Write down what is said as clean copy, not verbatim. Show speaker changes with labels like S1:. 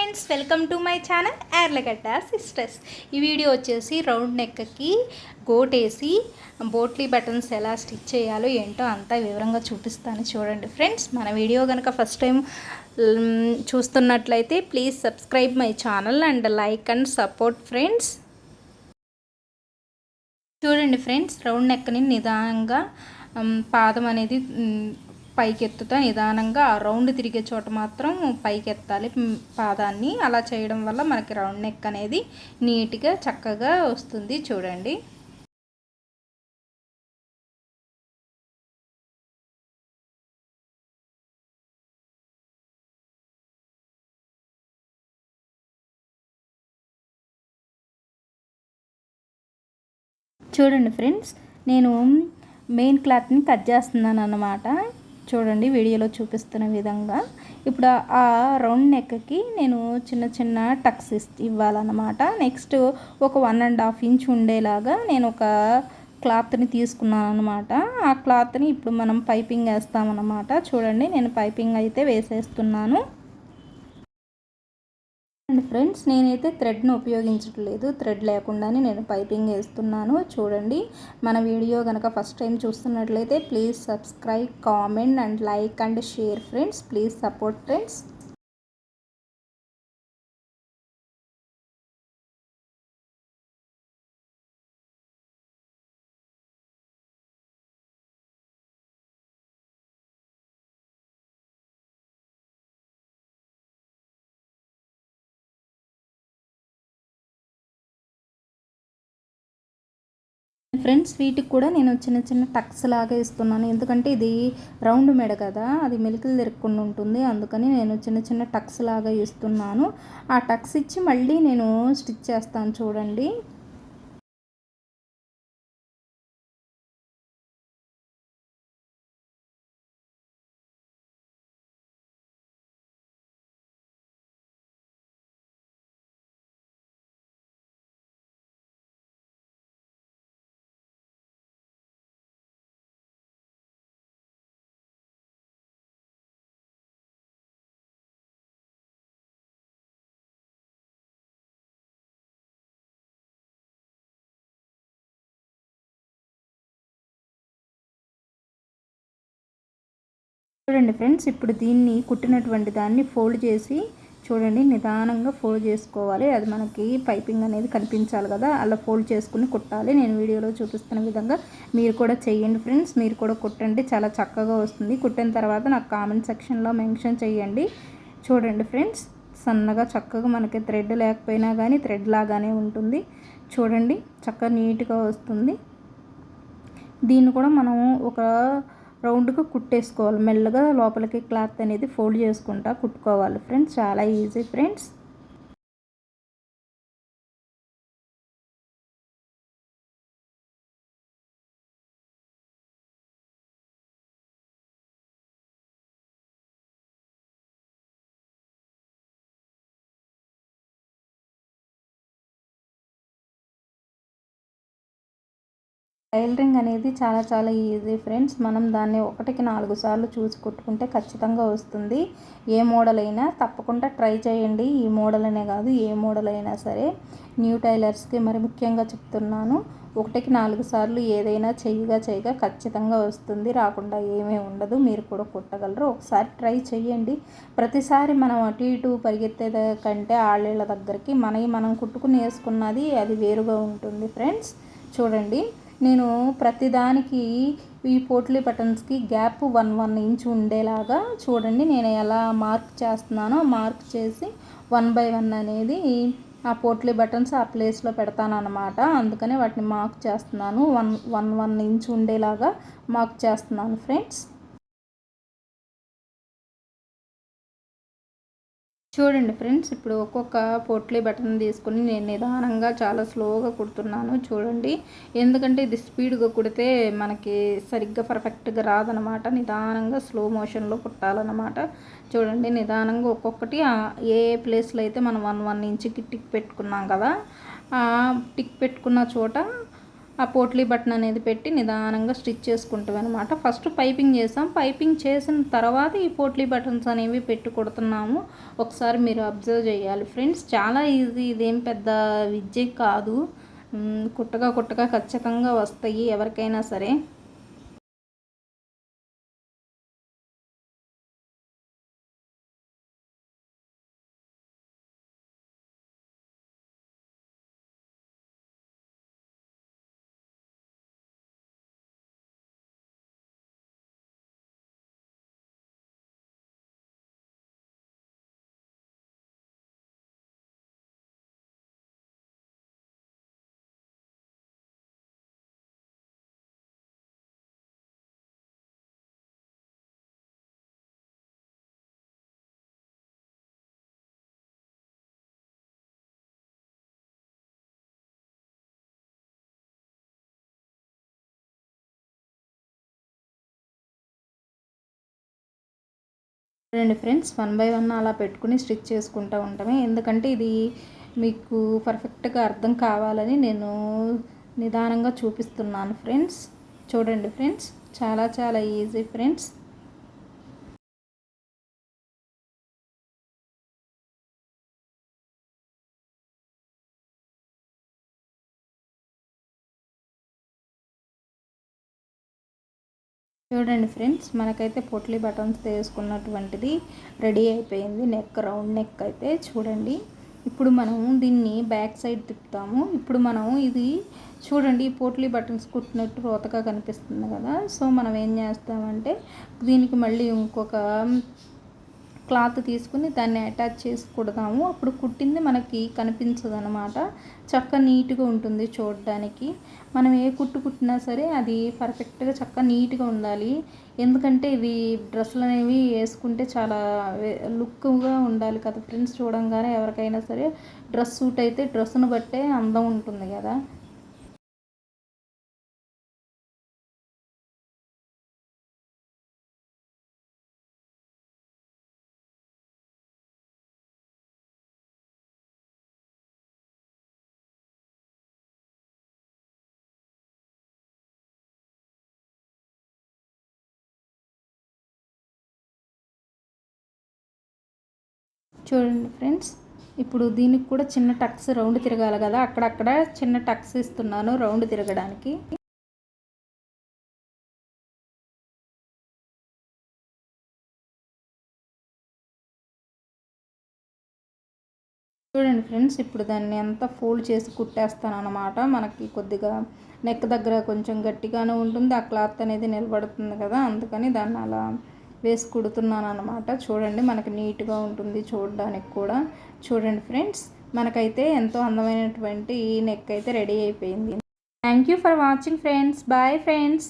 S1: Friends, welcome to my channel Yarlagadda sisters. ఈ video వచ్చేసి round నెక్కి గోటేసి బోట్లీ బటన్స్ ఎలా స్టిచ్ చేయాలో ఏంటో అంతా వివరంగా చూపిస్తాను. చూడండి ఫ్రెండ్స్, మన వీడియో కనుక ఫస్ట్ టైం చూస్తున్నట్లయితే please subscribe my channel and like and support friends. చూడండి ఫ్రెండ్స్, రౌండ్ నెక్ని నిదానంగా పాదం అనేది పైకి ఎత్తుతా నిదానంగా ఆ రౌండ్ తిరిగే చోట మాత్రం పైకి ఎత్తాలి పాదాన్ని. అలా చేయడం వల్ల మనకి రౌండ్ నెక్ అనేది నీట్గా చక్కగా వస్తుంది. చూడండి, చూడండి ఫ్రెండ్స్, నేను మెయిన్ క్లాత్ని కట్ చేస్తున్నాను అన్నమాట. చూడండి, వీడియోలో చూపిస్తున్న విధంగా ఇప్పుడు ఆ రౌండ్ నెక్కి నేను చిన్న చిన్న టక్స్ ఇవ్వాలన్నమాట. నెక్స్ట్ ఒక 1.5 ఇంచ్ ఉండేలాగా నేను ఒక క్లాత్ని తీసుకున్నాను అనమాట. ఆ క్లాత్ని ఇప్పుడు మనం పైపింగ్ వేస్తామన్నమాట. చూడండి, నేను పైపింగ్ అయితే వేసేస్తున్నాను. ఫ్రెండ్స్, నేనైతే థ్రెడ్ను ఉపయోగించట్లేదు, థ్రెడ్ లేకుండానే నేను పైపింగ్ వేస్తున్నాను. చూడండి, మన వీడియో కనుక ఫస్ట్ టైం చూస్తున్నట్లయితే please subscribe, comment and like and share friends. Please support friends. Friends, వీటికి కూడా నేను చిన్న చిన్న టక్స్ లాగా ఇస్తున్నాను. ఎందుకంటే ఇది రౌండ్ మెడ కదా, అది మెలికలు తిరగకుండా ఉంటుంది. అందుకని నేను చిన్న చిన్న టక్స్ లాగా ఇస్తున్నాను. ఆ టక్స్ ఇచ్చి మళ్ళీ నేను స్టిచ్ చేస్తాను. చూడండి, చూడండి ఫ్రెండ్స్, ఇప్పుడు దీన్ని కుట్టినటువంటి దాన్ని ఫోల్డ్ చేసి చూడండి, నిదానంగా ఫోల్డ్ చేసుకోవాలి. అది మనకి పైపింగ్ అనేది కనిపించాలి కదా, అలా ఫోల్డ్ చేసుకుని కుట్టాలి. నేను వీడియోలో చూపిస్తున్న విధంగా మీరు కూడా చేయండి ఫ్రెండ్స్. మీరు కూడా కుట్టండి, చాలా చక్కగా వస్తుంది. కుట్టిన తర్వాత నాకు కామెంట్ సెక్షన్లో మెన్షన్ చేయండి. చూడండి ఫ్రెండ్స్, సన్నగా చక్కగా మనకి థ్రెడ్ లేకపోయినా కానీ థ్రెడ్ లాగానే ఉంటుంది. చూడండి, చక్కగా నీట్గా వస్తుంది. దీన్ని కూడా మనం ఒక రౌండ్గా కుట్టేసుకోవాలి. మెల్లగా లోపలికి క్లాత్ అనేది ఫోల్డ్ చేసుకుంటా కుట్టుకోవాలి ఫ్రెండ్స్. చాలా ఈజీ ఫ్రెండ్స్. టైలరింగ్ అనేది చాలా చాలా ఈజీ ఫ్రెండ్స్. మనం దాన్ని 1కి 4 సార్లు చూసి కుట్టుకుంటే ఖచ్చితంగా వస్తుంది. ఏ మోడల్ అయినా తప్పకుండా ట్రై చేయండి. ఈ మోడల్ అనే కాదు, ఏ మోడల్ అయినా సరే. న్యూ టైలర్స్కి మరి ముఖ్యంగా చెప్తున్నాను, 1కి 4 సార్లు ఏదైనా చేయగా ఖచ్చితంగా వస్తుంది. రాకుండా ఏమీ ఉండదు. మీరు కూడా కుట్టగలరు. ఒకసారి ట్రై చేయండి. ప్రతిసారి మనం అటు ఇటు పరిగెత్తే కంటే ఆళ్ళ దగ్గరికి మనం కుట్టుకుని వేసుకున్నది అది వేరుగా ఉంటుంది ఫ్రెండ్స్. చూడండి, నేను ప్రతిదానికి ఈ పోట్లీ బటన్స్కి గ్యాప్ 1 ఇంచ్ ఉండేలాగా చూడండి నేను ఎలా మార్క్ చేస్తున్నానో మార్క్ చేసి 1/1 అనేది ఆ పోట్లీ బటన్స్ ఆ ప్లేస్లో పెడతాను అనమాట. అందుకనే వాటిని మార్క్ చేస్తున్నాను. 1 ఇంచ్ ఉండేలాగా మార్క్ చేస్తున్నాను ఫ్రెండ్స్. చూడండి ఫ్రెండ్స్, ఇప్పుడు ఒక్కొక్క పోట్లీ బటన్ తీసుకుని నేను నిదానంగా చాలా స్లోగా కుడుతున్నాను. చూడండి, ఎందుకంటే ఇది స్పీడ్గా కుడితే మనకి సరిగ్గా పర్ఫెక్ట్గా రాదనమాట. నిదానంగా స్లో మోషన్లో కుట్టాలన్నమాట. చూడండి, నిదానంగా ఒక్కొక్కటి ఏ ప్లేస్లో అయితే మనం 1 ఇంచ్కి టిక్ పెట్టుకున్నాం కదా, ఆ టిక్ పెట్టుకున్న చోట ఆ పోట్లీ బటన్ అనేది పెట్టి నిదానంగా స్టిచ్ చేసుకుంటాం అనమాట. ఫస్ట్ పైపింగ్ చేసాం, పైపింగ్ చేసిన తర్వాత ఈ పోట్లీ బటన్స్ అనేవి పెట్టి కుడుతున్నాము. ఒకసారి మీరు అబ్జర్వ్ చేయాలి ఫ్రెండ్స్, చాలా ఈజీ, ఇదేం పెద్ద విద్య కాదు. కుట్టగా కుట్టగా ఖచ్చితంగా వస్తాయి ఎవరికైనా సరే. చూడండి ఫ్రెండ్స్, 1 బై 1 అలా పెట్టుకుని స్టిచ్ చేసుకుంటూ ఉంటామే. ఎందుకంటే ఇది మీకు పర్ఫెక్ట్గా అర్థం కావాలని నేను నిదానంగా చూపిస్తున్నాను ఫ్రెండ్స్. చూడండి ఫ్రెండ్స్, చాలా చాలా ఈజీ ఫ్రెండ్స్. చూడండి ఫ్రెండ్స్, మనకైతే పొట్లీ బటన్స్ వేసుకున్నటువంటిది రెడీ అయిపోయింది. నెక్, రౌండ్ నెక్ అయితే చూడండి. ఇప్పుడు మనం దీన్ని బ్యాక్ సైడ్ తిప్పుతాము. ఇప్పుడు మనం ఇది చూడండి, పోట్లీ బటన్స్ కుట్టినట్టు రోతగా కనిపిస్తుంది కదా. సో మనం ఏం చేస్తామంటే దీనికి మళ్ళీ ఇంకొక క్లాత్ తీసుకుని దాన్ని అటాచ్ చేసి కుడతాము. అప్పుడు కుట్టింది మనకి కనిపించదు అనమాట. చక్క నీట్గా ఉంటుంది చూడడానికి. మనం ఏ కుట్టు కుట్టినా సరే అది పర్ఫెక్ట్గా చక్క నీట్గా ఉండాలి. ఎందుకంటే ఇవి డ్రెస్సులు అనేవి వేసుకుంటే చాలా లుక్గా ఉండాలి కదా ఫ్రెండ్స్. చూడంగానే ఎవరికైనా సరే డ్రెస్ సూట్ అయితే డ్రెస్సును బట్టే అందం ఉంటుంది కదా. చూడండి ఫ్రెండ్స్, ఇప్పుడు దీనికి కూడా చిన్న టక్స్ రౌండ్ తిరగాలి కదా, అక్కడక్కడ చిన్న టక్స్ ఇస్తున్నాను రౌండ్ తిరగడానికి. చూడండి ఫ్రెండ్స్, ఇప్పుడు దాన్ని అంతా ఫోల్డ్ చేసి కుట్టేస్తాను అనమాట. మనకి కొద్దిగా నెక్ దగ్గర కొంచెం గట్టిగానే ఉంటుంది, ఆ క్లాత్ అనేది నిలబడుతుంది కదా, అందుకని దాన్ని అలా వేసి కుడుతున్నాను అనమాట. చూడండి, మనకి నీట్గా ఉంటుంది చూడడానికి కూడా. చూడండి ఫ్రెండ్స్, మనకైతే ఎంతో అందమైనటువంటి నెక్ అయితే రెడీ అయిపోయింది. Thank you for watching friends. Bye friends.